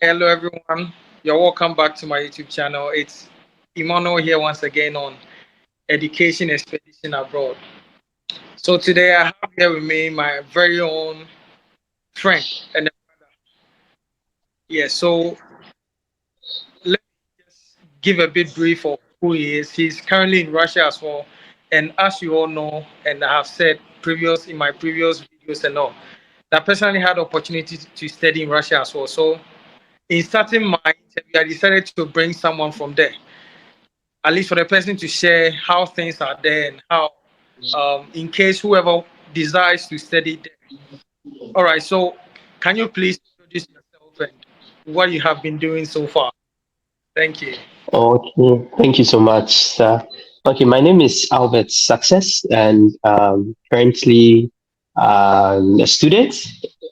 Hello everyone. You're welcome back to my YouTube channel. It's Emmanuel here once again on Education Expedition Abroad. So today I have here with me my very own friend and yeah, so let me just give a bit brief of who he is. He's currently in Russia as well. And as you all know, and I have said in my previous videos and all, that I personally had the opportunity to study in Russia as well. So in starting my interview, I decided to bring someone from there, at least for the person to share how things are there and how, in case whoever desires to study there. All right, so can you please introduce yourself and what you have been doing so far? Thank you. Okay, thank you so much, sir. Okay, my name is Albert Success, and currently a student.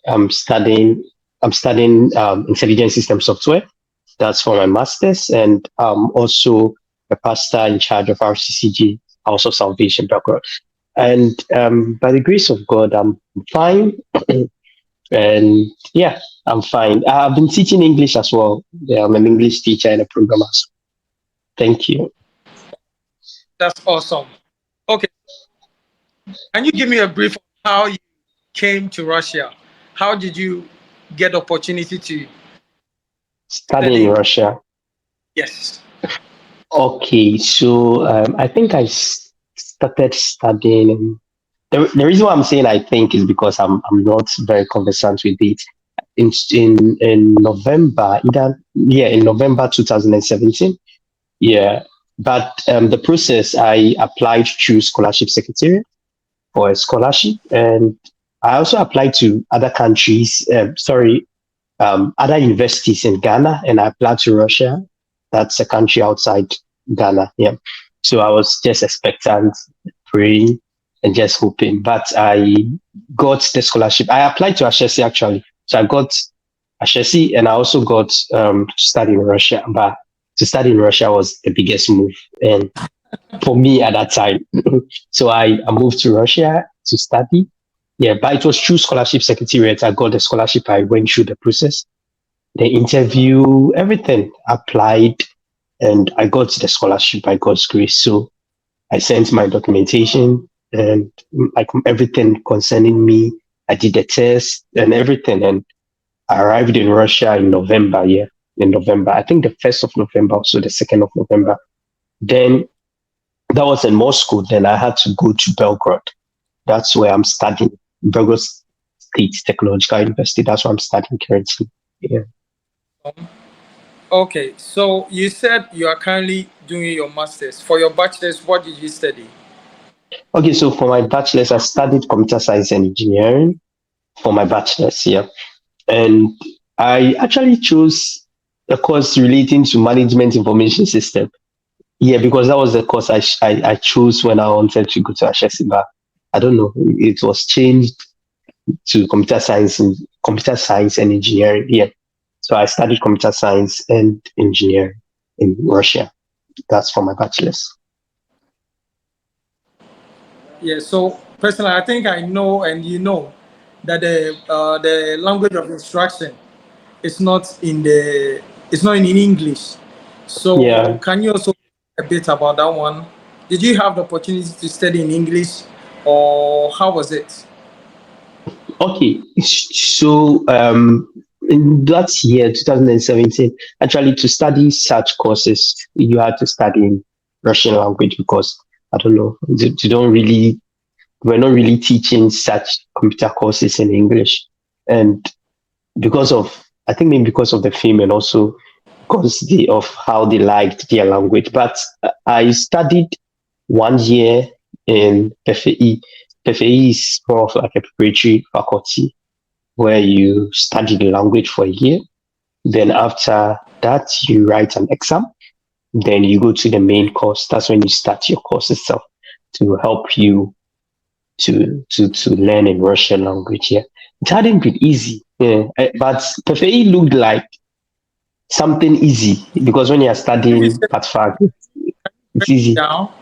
I'm studying. I'm studying intelligent system software. That's for my master's, and also a pastor in charge of RCCG, House of Salvation background. And by the grace of God, I'm fine. And yeah, I'm fine. I've been teaching English as well. Yeah, I'm an English teacher and a programmer. Thank you. That's awesome. Okay, can you give me a brief on how you came to Russia? How did you get the opportunity to Study in study? Russia. Yes. Okay, so I think started studying. The reason why I'm saying I think is because I'm not very conversant with it. In November, in November 2017. Yeah, but the process I applied through Scholarship Secretariat for a scholarship, and I also applied to other countries. Other universities in Ghana, and I applied to Russia. That's a country outside Ghana. Yeah. So I was just expectant, praying, and just hoping. But I got the scholarship. I applied to Ashesi actually. So I got Ashesi, and I also got to study in Russia. But to study in Russia was the biggest move, and for me at that time. So I moved to Russia to study. Yeah, but it was through scholarship secretariat. I got the scholarship. I went through the process, the interview, everything, applied, and I got the scholarship by God's grace. So I sent my documentation and like everything concerning me. I did the test and everything, and I arrived in Russia in November. Yeah, in November. I think the 1st of November, so the 2nd of November. Then that was in Moscow. Then I had to go to Belgrade. That's where I'm studying. Belgrade State Technological University. That's where I'm studying currently. Yeah. Okay, so you said you are currently doing your masters. For your bachelor's, what did you study? Okay, so for my bachelor's, I studied computer science and engineering for my bachelor's, yeah. And I actually chose a course relating to management information system. Yeah, because that was the course I chose when I wanted to go to HSC, but I don't know, it was changed to computer science and engineering. Yeah. So I studied computer science and engineering in Russia. That's for my bachelor's. Yeah, so personally, I think I know and you know that the language of instruction is not in the it's not in English. So Yeah. can you also a bit about that one? Did you have the opportunity to study in English, or how was it? Okay, so in that year, 2017, actually to study such courses, you had to study in Russian language because I don't know, they don't really, we're not really teaching such computer courses in English, and because of, I think maybe because of the fame and also because of how they liked their language. But I studied 1 year in FAE. FAE is more of like a preparatory faculty where you study the language for a year. Then after that, you write an exam. Then you go to the main course. That's when you start your course itself to help you to learn in Russian language. Yeah, it hadn't been easy. Yeah, but PFA looked like something easy because when you're If you studying say at fact, it's break it easy. down,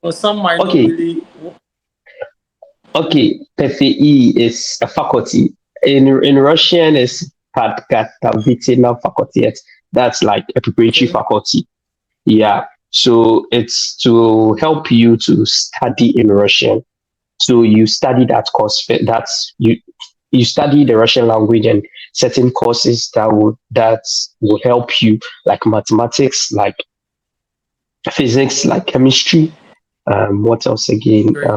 or some might not Okay, really. okay. PFE is a faculty in Russian is Katavitina faculty. That's like a preparatory Okay. faculty. Yeah. So it's to help you to study in Russian. So you study that course. That's you study the Russian language and certain courses that will help you, like mathematics, like physics, like chemistry. What else again? Great.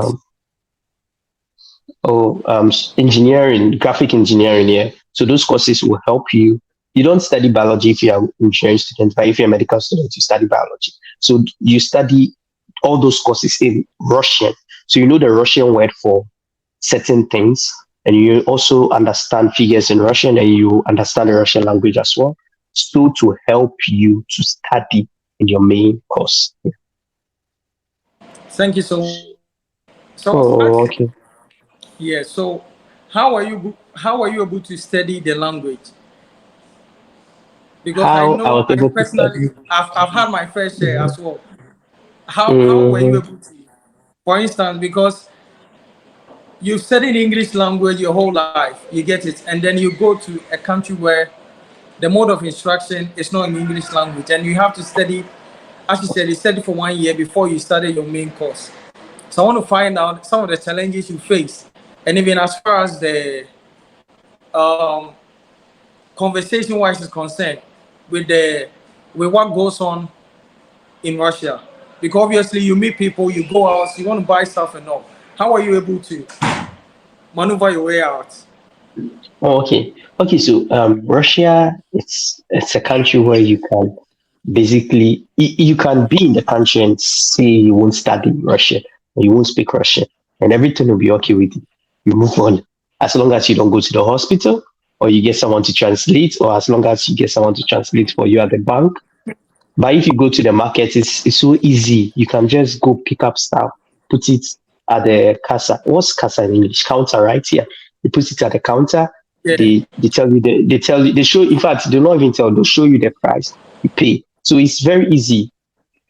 Engineering, graphic engineering. Yeah. So those courses will help you. You don't study biology if you're an engineering student, but if you're a medical student, you study biology. So you study all those courses in Russian. So you know the Russian word for certain things, and you also understand figures in Russian, and you understand the Russian language as well. So to help you to study in your main course. Thank you so much. So Oh, ask, okay. yeah. So how are you able to study the language? Because I How I know was I able to personally study. I've had my fair share as well. How were you Mhm. able to? For instance, because you've studied English language your whole life, you get it, and then you go to a country where the mode of instruction is not in English language, and you have to study, as you said, you studied for 1 year before you started your main course. So I want to find out some of the challenges you face, and even as far as the um, conversation wise is concerned, with the with what goes on in Russia, because obviously you meet people, you go out, you want to buy stuff and all. How are you able to maneuver your way out? Oh, okay. Okay, so Russia, it's a country where you can basically you can be in the country and say you won't study Russian or you won't speak Russian, and everything will be okay with you. You move on as long as you don't go to the hospital or you get someone to translate, or as long as you get someone to translate for you at the bank. But if you go to the market, it's so easy. You can just go pick up stuff, put it at the casa. What's casa in English? Counter, right? Yeah. You put it at the counter. Yeah. They tell you they tell you they show. In fact, they don't even tell. They'll show you the price. You pay. So it's very easy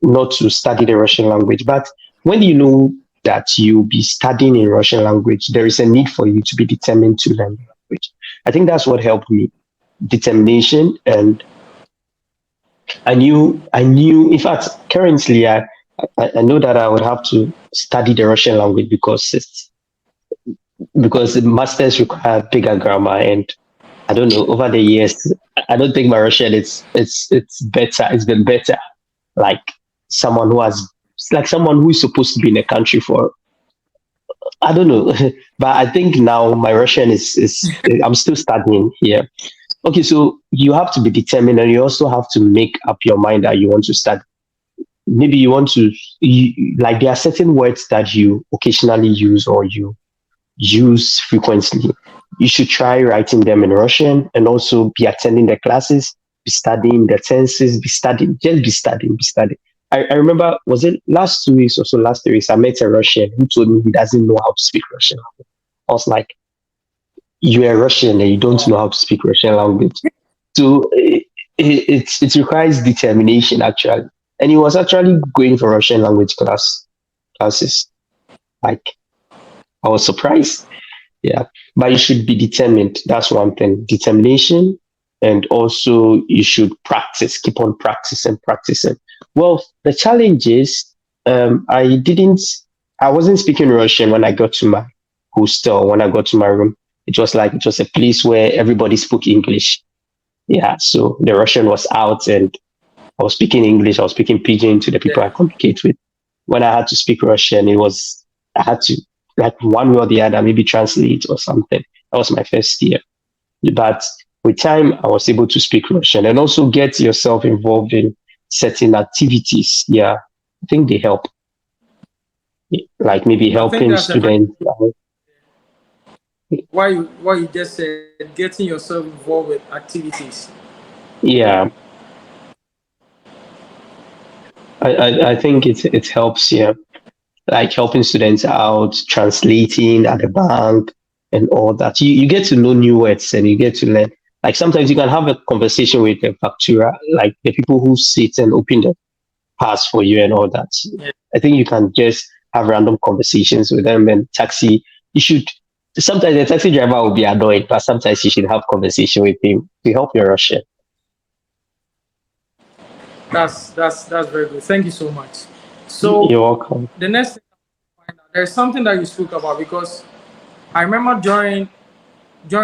not to study the Russian language. But when you know that you'll be studying in Russian language, there is a need for you to be determined to learn the language. I think that's what helped me. Determination, and in fact, currently, I know that I would have to study the Russian language because the masters require bigger grammar. And I don't know, over the years, I don't think my Russian it's better. It's been better. Like someone who has, like someone who is supposed to be in a country for, I don't know. But I think now my Russian is I'm still studying here. Okay, so you have to be determined, and you also have to make up your mind that you want to study. Maybe you want to like there are certain words that you occasionally use or you use frequently. You should try writing them in Russian, and also be attending the classes, be studying the tenses, be studying, just be studying, be studying. I remember, was it last 2 weeks or so, last 3 weeks, I met a Russian who told me he doesn't know how to speak Russian. I was like, you're a Russian and you don't know Wow. how to speak Russian language. So it requires determination actually. And he was actually going for Russian language classes. Like I was surprised. Yeah. But you should be determined. That's one thing. Determination. And also you should practice, keep on practicing, practicing. Well, the challenge is I didn't I wasn't speaking Russian when I got to my hostel, when I got to my room. It was a place where everybody spoke English. Yeah. So the Russian was out and I was speaking English, I was speaking pidgin to the people I Yeah. communicate with. When I had to speak Russian, I had to, like one way or the other, maybe translate or something. That was my first year. But with time, I was able to speak Russian and also get yourself involved in certain activities. Yeah, I think they help, like maybe I think helping that's a very students. why you just said getting yourself involved with activities. Yeah, I think it helps. Yeah, like helping students out, translating at the bank and all that. You get to know new words and you get to learn. Like sometimes you can have a conversation with the facturer, like the people who sit and open the pass for you and all that. Yeah. I think you can just have random conversations with them and taxi. You should. Sometimes the taxi driver will be annoyed, but sometimes you should have conversation with him to help your Russian. That's very good. Thank you so much. You're So welcome. the next thing I find out, there's something that you spoke about because I remember during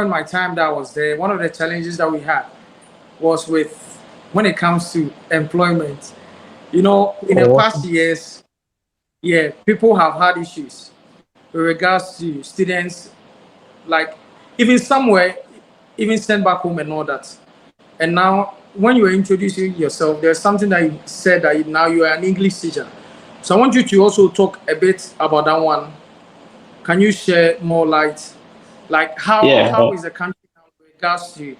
my time that I was there, one of the challenges that we had was with when it comes to employment. You know, in the Oh, past years, yeah, people have had issues with regards to students, like even somewhere, even sent back home and all that. And now, when you were introducing yourself, there's something that you said that now you are an English teacher. So I want you to also talk a bit about that one. Can you share more light? Like yeah. how is the country now with regards to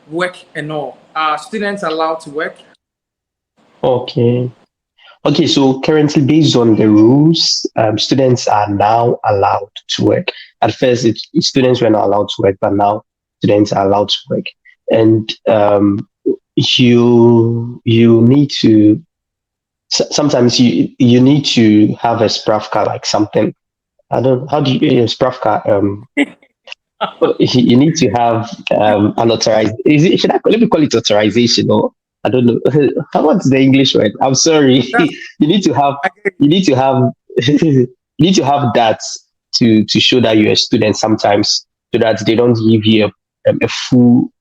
work and all? Are students allowed to work? Okay. Okay, so currently, based on the rules, students are now allowed to work. At first, students were not allowed to work, but now students are allowed to work. And you need to sometimes you need to have a spravka, like something. I don't how do you spravka you need to have an authorized. Is it, should I let me call it authorization or I don't know. What's the English word? I'm sorry. That's you need to have. I get You need to have. you need to have that to show that you're a student sometimes, so that they don't give you a full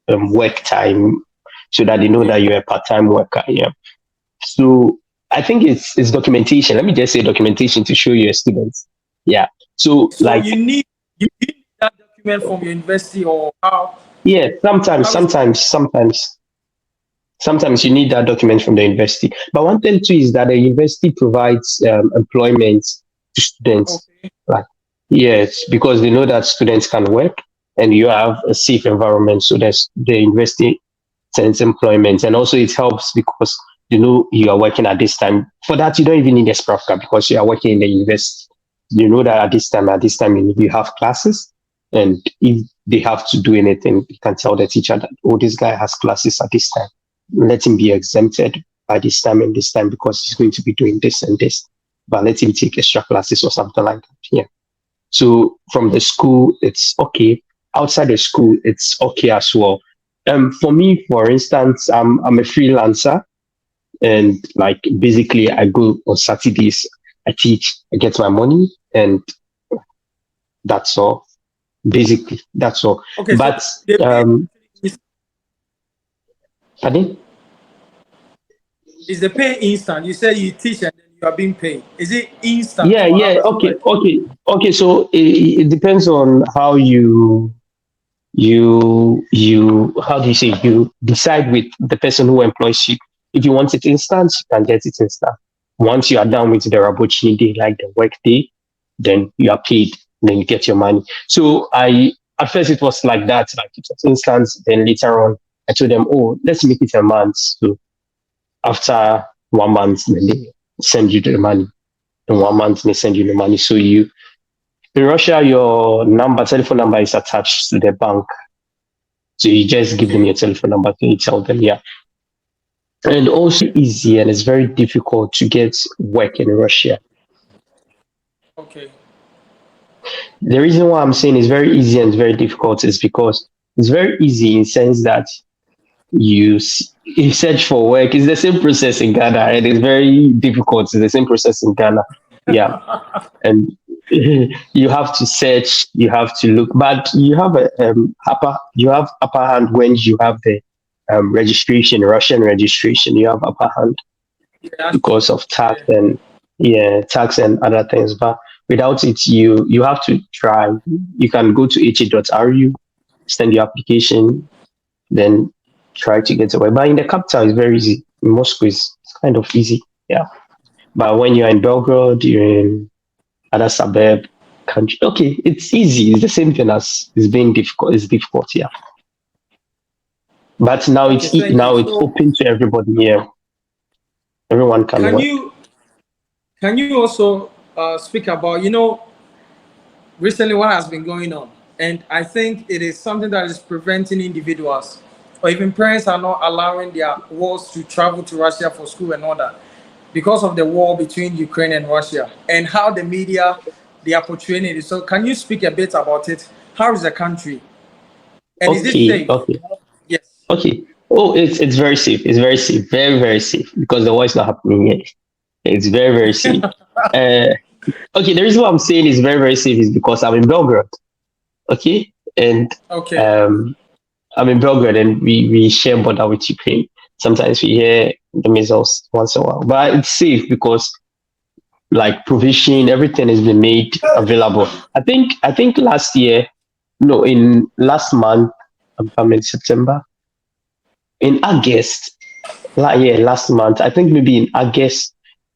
work time, so that they know okay. that you're a part-time worker. Yeah. So I think it's documentation. Let me just say documentation to show you're a student. Yeah. So So like you need that document from your university or yeah, how is sometimes you need that document from the university. But one thing too is that the university provides employment to students. okay. Like yes, because they know that students can work and you have a safe environment, so that's the university sends employment, and also it helps because you know you are working at this time. For that, you don't even need a spravka because you are working in the university. You know that at this time, you have classes, and if they have to do anything, you can tell the teacher that oh, this guy has classes at this time. Let him be exempted by this time and this time because he's going to be doing this and this. But let him take extra classes or something like that. Yeah. So from the school, it's okay. Outside the school, it's okay as well. For me, for instance, I'm a freelancer, and like basically, I go on Saturdays, I teach, I get my money, and that's all. Basically, that's all. Okay, so But the pay is, pardon? is the pay instant? You say you teach and then you are being paid. Is it instant Yeah, or how yeah. does it Okay, work? okay, okay. So it depends on how you how do you say you decide with the person who employs you. If you want it instant, you can get it instant. Once you are done with the Rabochini day, like the work day, then you are paid, then you get your money. So I at first it was like that, like it was instant. Then later on, I told them, oh, let's make it a month. So after 1 month, then they send you the money. In 1 month, they send you the money. So you in Russia, your telephone number is attached to the bank. So you just give them Okay, your telephone number and you tell them, yeah. And also easy and it's very difficult to get work in Russia. okay, The reason why I'm saying it's very easy and very difficult is because it's very easy in sense that you search for work. It's the same process in Ghana and it's very difficult. It's the same process in Ghana. Yeah. And you have to search, you have to look, but you have upper hand when you have the registration, Russian registration. You have upper hand yeah, that's true. because of tax Yeah, and yeah, tax and other things. But without it, you have to try. You can go to ha.ru, send your application, then try to get away. But in the capital, it's very easy. In Moscow, it's kind of easy. Yeah. But when you're in Belgrade, you're in other suburb country. Okay, it's easy. It's the same thing as it's being difficult. It's difficult, yeah. But now okay, thank you. now it's So open to everybody here. Everyone can can work. you also speak about, recently what has been going on, and I think it is something that is preventing individuals or even parents are not allowing their wards to travel to Russia for school and all that because of the war between Ukraine and Russia, and how the media the opportunity. So can you speak a bit about it? How is the country? And is it Okay, safe? okay, Yes. okay. Oh, it's very safe. It's very safe. Very, very safe because the war is not happening yet. It's very, very safe. Uh, okay, the reason why I'm saying it's very, very safe is because I'm in Belgrade. Okay, and Okay. um, I'm in Belgrade, and we share border with Ukraine. Sometimes we hear the missiles once in a while, but it's safe because like provision, everything has been made available. I think last year, no, in last month, I'm in September, in August, yeah, last month, I think maybe in August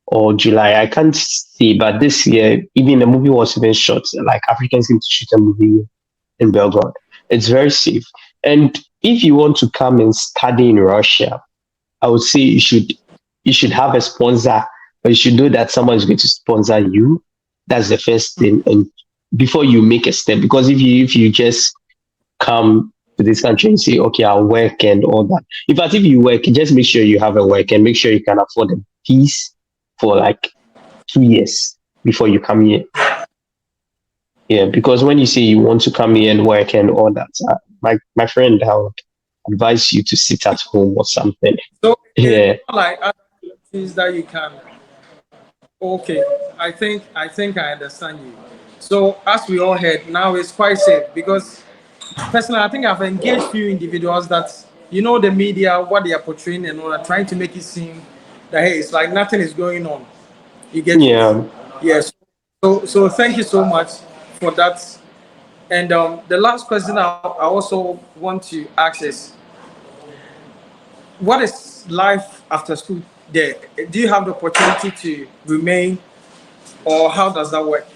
or July, I can't see, but this year, even the movie was even shot. Like Africans seem to shoot a movie in Belgrade. It's very safe. And if you want to come and study in Russia, I would say you should have a sponsor, but you should know that someone is going to sponsor you. That's the first thing. And before you make a step, because if you just come to this country and say, okay, I'll work and all that. In fact, if you work, just make sure you have a work and make sure you can afford a piece for like 2 years before you come here. Yeah, because when you say you want to come here and work and all that, my friend, I would advise you to sit at home or something. So it's Yeah, not like other countries that you can. Okay, I think I understand you. So as we all heard, now it's quite safe because personally, I think I've engaged few individuals that the media, what they are portraying and all, are trying to make it seem that hey, it's like nothing is going on. You get it? yeah. Yes. So thank you so much for that. And the last question I also want to ask is, what is life after school there? Do you have the opportunity to remain, or how does that work?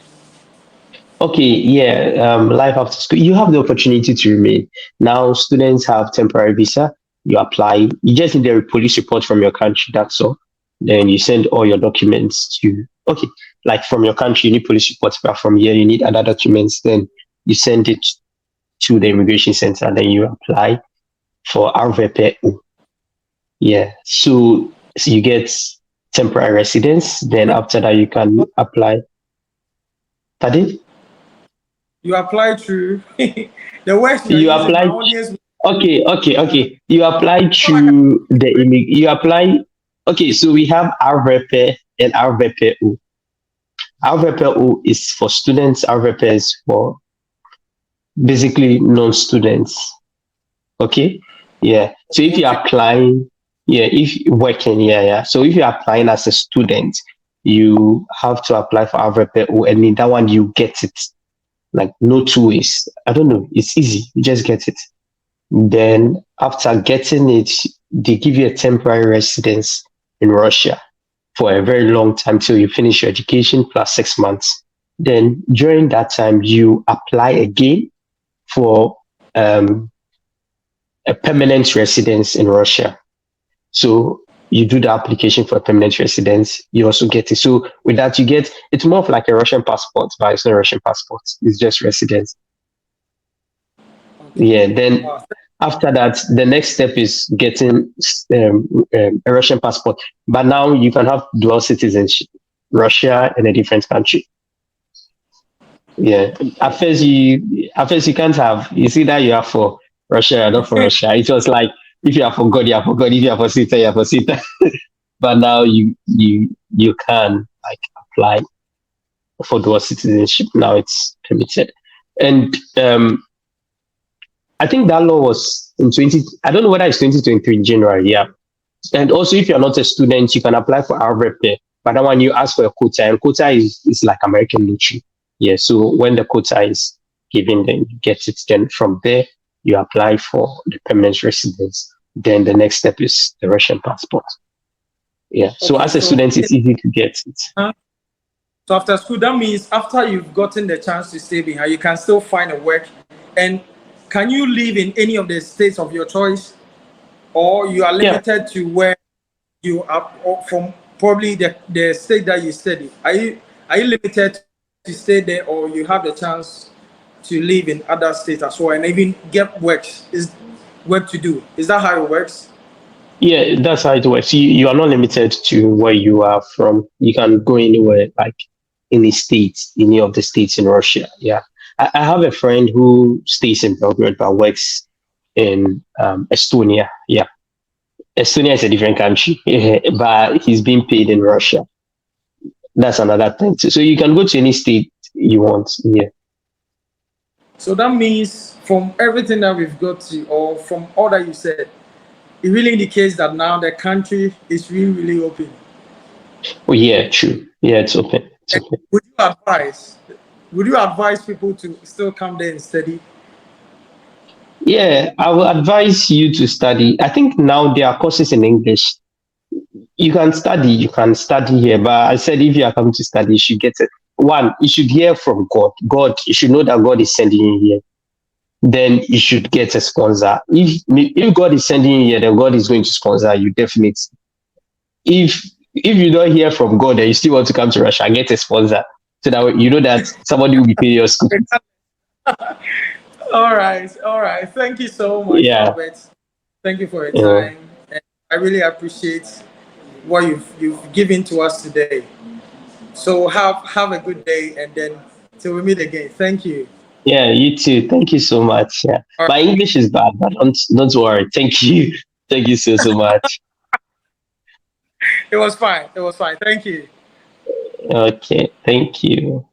Okay, yeah, life after school. You have the opportunity to remain. Now, students have temporary visa. You apply. You just need a police report from your country. That's all. Then you send all your documents to. Okay, like from your country, you need police reports, but from here, you need other documents. Then you send it to the immigration center. Then you apply for RVPO. Yeah, so you get temporary residence. Then after that, you can apply. Pardon? You apply through the words you are You using. My apply. audience, Okay, okay, okay. You apply so like through you apply. Okay, so we have RVP and RVPO. RVPO is for students. RVP is for basically non-students. Okay, yeah. So if you're okay, applying, yeah, if you're working, yeah, yeah. So if you're applying as a student, you have to apply for RVPO, and in that one you get it. Like no two ways. I don't know. It's easy. You just get it. Then after getting it, they give you a temporary residence in Russia for a very long time till you finish your education plus 6 months. Then during that time, you apply again for um, a permanent residence in Russia. So you do the application for a permanent residence, you also get it. So with that, you get it's more of like a Russian passport, but it's not a Russian passport. It's just residence. okay. Yeah. Then Wow. after that, the next step is getting a Russian passport. But now you can have dual citizenship, Russia and a different country. Yeah. At first you can't have. You see that you are for Russia, or not for Russia. It was like if you are for God, you are for God. If you are for Sita, you are for Sita. But now you can like apply for dual citizenship. Now it's permitted, and I think that law was in 20. I don't know whether it's 2023 January. Yeah. And also, if you're not a student, you can apply for RVP. But that one you ask for a quota, and quota is like American lottery. Yeah. So when the quota is given, then you get it. Then from there, you apply for the permanent residence. Then the next step is the Russian passport. Yeah. So Okay, as a so student, it's easy to get it. so after school, that means after you've gotten the chance to stay behind, you can still find a work. And can you live in any of the states of your choice, or you are Yeah. limited to where you are from? Probably the state that you study. Are you limited to stay there, or you have the chance to live in other states as well and even get works is work to do? Is that how it works? Yeah, that's how it works. You are not limited to where you are from. You can go anywhere. Like any states, any of the states in Russia. Yeah, I have a friend who stays in Belgrade but works in Estonia. Yeah, Estonia is a different country, but he's being paid in Russia. That's another thing. So you can go to any state you want. Yeah. So that means from everything that we've got to, or from all that you said, it really indicates that now the country is really, really open. Oh yeah, true. Yeah, it's open. It's And open. would you advise? Would you advise people to still come there and study? Yeah, I will advise you to study. I think now there are courses in English. You can study here. But I said if you are coming to study, you should get it. One, you should hear from God. God, you should know that God is sending you here. Then you should get a sponsor. If God is sending you here, then God is going to sponsor you definitely. If if you don't hear from God and you still want to come to Russia, get a sponsor so that you know that somebody will be paying your school fees. All right, all right. Thank you so much, Yeah. Albert. Thank you for your Yeah. time, and I really appreciate what you've given to us today. So have a good day, and then till we meet again. Thank you. Yeah, you too. Thank you so much. Yeah. All My right. English is bad, but don't worry. Thank you. Thank you so much. It was fine. It was fine. Thank you. Okay. Thank you.